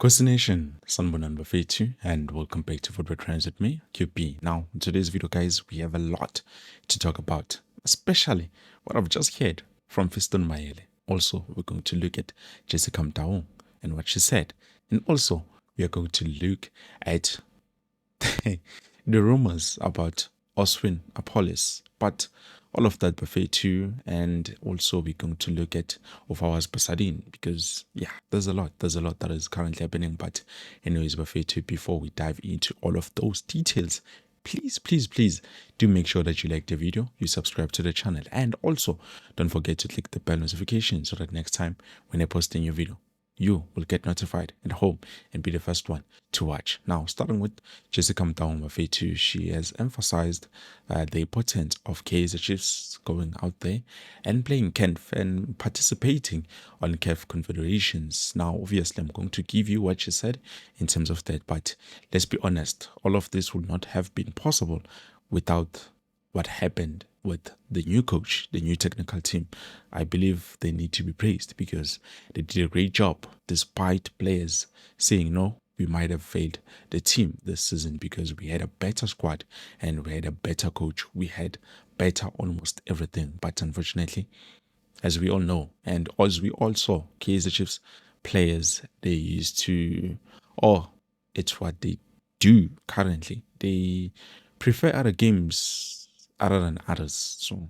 Nation, Sanbonan Bafetu, and welcome back to Football Trends with me, QP. Now, in today's video, guys, we have a lot to talk about, especially what I've just heard from Fiston Mayele. Also, we're going to look at Jessica Mtaung and what she said. And also, we are going to look at the rumors about Oswin Apollus. But all of that buffet too, and also we're going to look at Ofawa's Basadin because there's a lot that is currently happening. But anyways, buffet too, before we dive into all of those details, please do make sure that you like the video, you subscribe to the channel, and also don't forget to click the bell notification so that next time when I post a new video, you will get notified at home and be the first one to watch. Now, starting with Jessica Mtaung, she has emphasized the importance of Kaizer Chiefs going out there and playing CAF and participating on CAF confederations. Now, obviously, I'm going to give you what she said in terms of that, but let's be honest, all of this would not have been possible without what happened with the new coach, the new technical team. I believe they need to be praised because they did a great job despite players saying, no, we might have failed the team this season because we had a better squad and we had a better coach. We had better almost everything. But unfortunately, as we all know, and as we all saw, Kaizer Chiefs players, they used to, it's what they do currently. They prefer other games other than others. So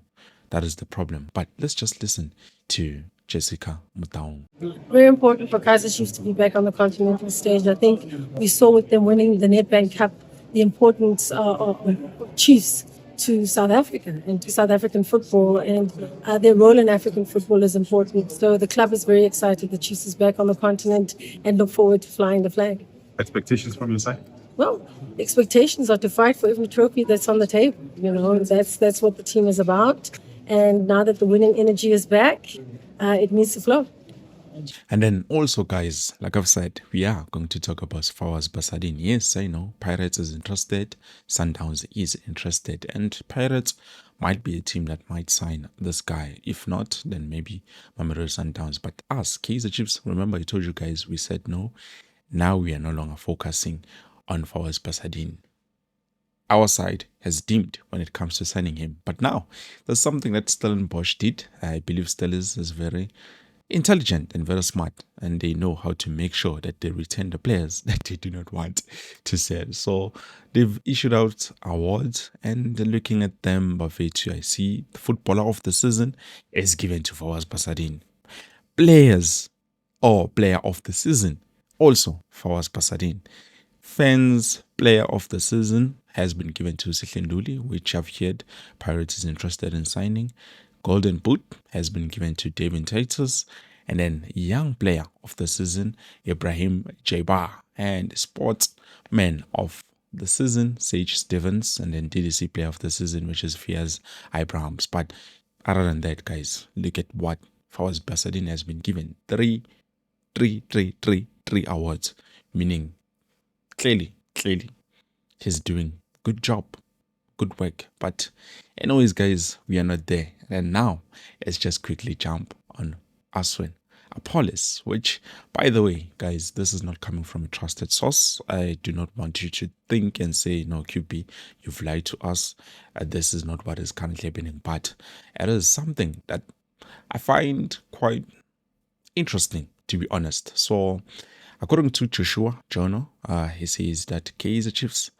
that is the problem. But let's just listen to Jessica Mtaung. Very important for Kaizer Chiefs to be back on the continental stage. I think we saw with them winning the Nedbank Cup the importance of Chiefs to South Africa and to South African football, and their role in African football is important. So the club is very excited that Chiefs is back on the continent and look forward to flying the flag. Expectations from your side? Well, expectations are to fight for every trophy that's on the table. You know, that's what the team is about. And now that the winning energy is back, it needs to flow. And then also, guys, like I've said, we are going to talk about Fawas Basadin. Yes, I know Pirates is interested, Sundowns is interested, and Pirates might be a team that might sign this guy. If not, then maybe Mamelodi Sundowns. But us, Kaizer Chiefs, remember I told you guys, we said no. Now we are no longer focusing on Fawas Basadin. Our side has dimmed when it comes to signing him. But now, there's something that Stellenbosch did. I believe Stellis is very intelligent and very smart, and they know how to make sure that they retain the players that they do not want to sell. So they've issued out awards, and looking at them, Bafetu, I see the footballer of the season is given to Fawas Basadin. Players or player of the season, also Fawas Basadin. Fans player of the season has been given to Sihlenduli, which I've heard Pirates is interested in signing. Golden Boot has been given to David Titus. And then young player of the season, Ibrahim Jaibar. And sportsman of the season, Sage Stevens. And then DDC player of the season, which is Fiaz Abrahams. But other than that, guys, look at what Fawas Basadin has been given. Three awards, meaning clearly he's doing good job, good work. But anyways, guys, we are not there. And now let's just quickly jump on Oswin Apollus, which, by the way, guys, this is not coming from a trusted source. I do not want you to think and say, no, QB, you've lied to us. This is not what is currently happening. But it is something that I find quite interesting, to be honest. So according to Joshua Jono, he says that Kaizer Chiefs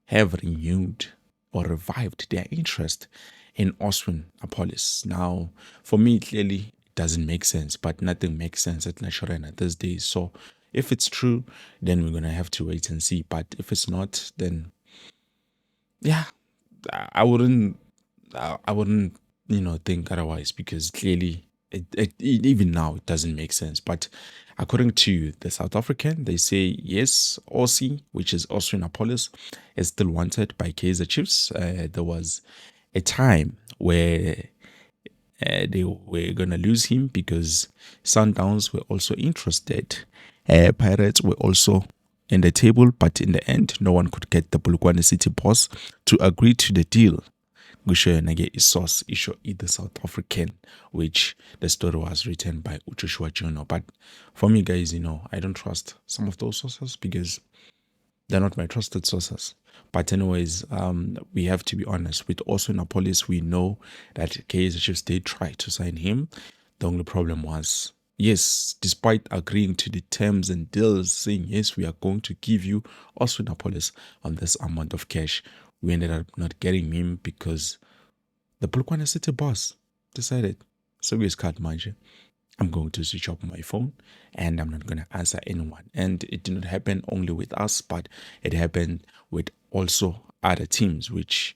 have renewed or revived their interest in Oswin Apollus. Now, for me, clearly, it doesn't make sense, but nothing makes sense at Nashorena these days. So if it's true, then we're going to have to wait and see. But if it's not, then I wouldn't, think otherwise, because clearly, even now, it doesn't make sense. But according to the South African, they say yes, Aussie, which is Oswin Apollus, is still wanted by Kaizer Chiefs. There was a time where they were going to lose him because Sundowns were also interested. Pirates were also in the table, but in the end, no one could get the Polokwane City boss to agree to the deal. kusho nage isource isho the South African, which the story was written by Joshua Juno. But for me, guys, I don't trust some of those sources because they're not my trusted sources. But anyways, we have to be honest. With also in Apollus, we know that Kaizer Chiefs did try to sign him. The only problem was, yes, despite agreeing to the terms and deals, saying yes, we are going to give you also in Apollus on this amount of cash, we ended up not getting him because the Polokwane City boss decided, so we cut manje. I'm going to switch off my phone and I'm not going to answer anyone. And it did not happen only with us, but it happened with also other teams, which,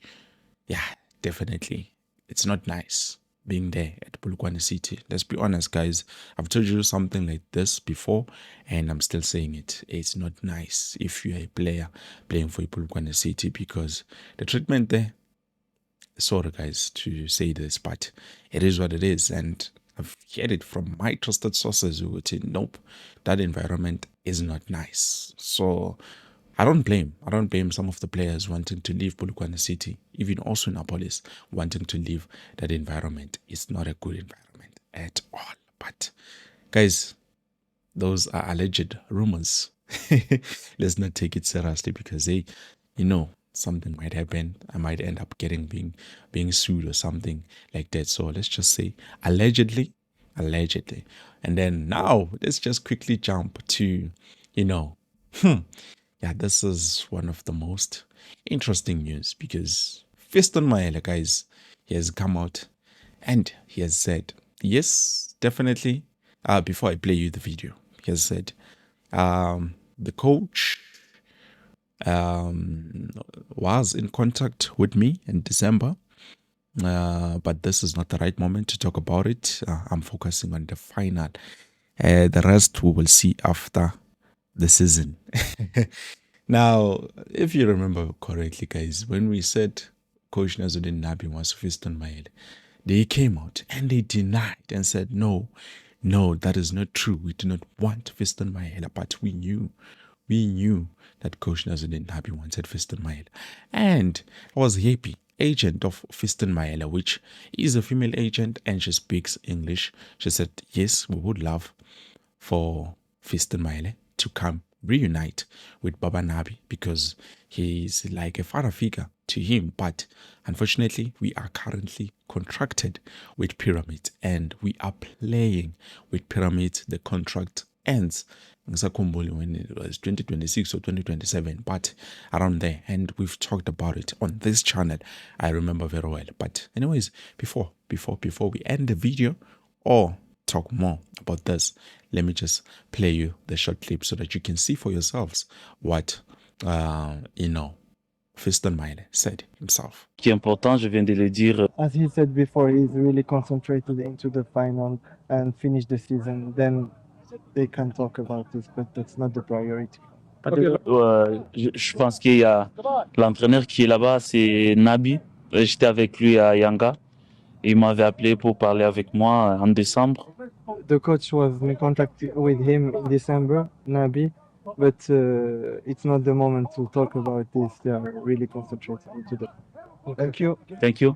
yeah, definitely, it's not nice being there at Polokwane City. Let's be honest, guys. I've told you something like this before, and I'm still saying it. It's not nice if you're a player playing for Polokwane City because the treatment there, sorry guys to say this, but it is what it is. And I've heard it from my trusted sources who would say, nope, that environment is not nice. So I don't blame some of the players wanting to leave Polokwane City, even also in Apollus, wanting to leave that environment. It's not a good environment at all. But guys, those are alleged rumors. Let's not take it seriously because hey, something might happen. I might end up being sued or something like that. So let's just say allegedly. And then now let's just quickly jump to, yeah, this is one of the most interesting news because Fiston Mayele, guys, he has come out and he has said, yes, definitely. Before I play you the video, he has said, the coach was in contact with me in December, but this is not the right moment to talk about it. I'm focusing on the final. The rest we will see after the season. Now, if you remember correctly, guys, when we said Coach Nazuddin Nabi was Fiston Mayele, they came out and they denied and said, no, that is not true. We do not want Fiston Mayele, but we knew that Coach Nazuddin Nabi wanted Fiston Mayele. And I was happy, agent of Fiston Mayele, which is a female agent and she speaks English. She said, yes, we would love for Fiston Mayele to come reunite with Baba Nabi because he's like a father figure to him. But unfortunately, we are currently contracted with Pyramid and we are playing with Pyramid. The contract ends when it was 2026 or 2027, but around there, and we've talked about it on this channel. I remember very well. But anyways, before we end the video or talk more about this, let me just play you the short clip so that you can see for yourselves what Fiston Mayele said himself. Qui est important, je viens de le dire. As he said before, he's really concentrated into the final and finish the season. Then they can talk about this, but that's not the priority. Je pense qu'il y a l'entraîneur qui est là-bas, c'est Nabi. J'étais avec lui à Yanga. Il m'avait appelé pour parler avec moi en décembre. The coach was in contact with him in December, Nabi, but it's not the moment to talk about this. They are really concentrated into the. Thank you. Thank you.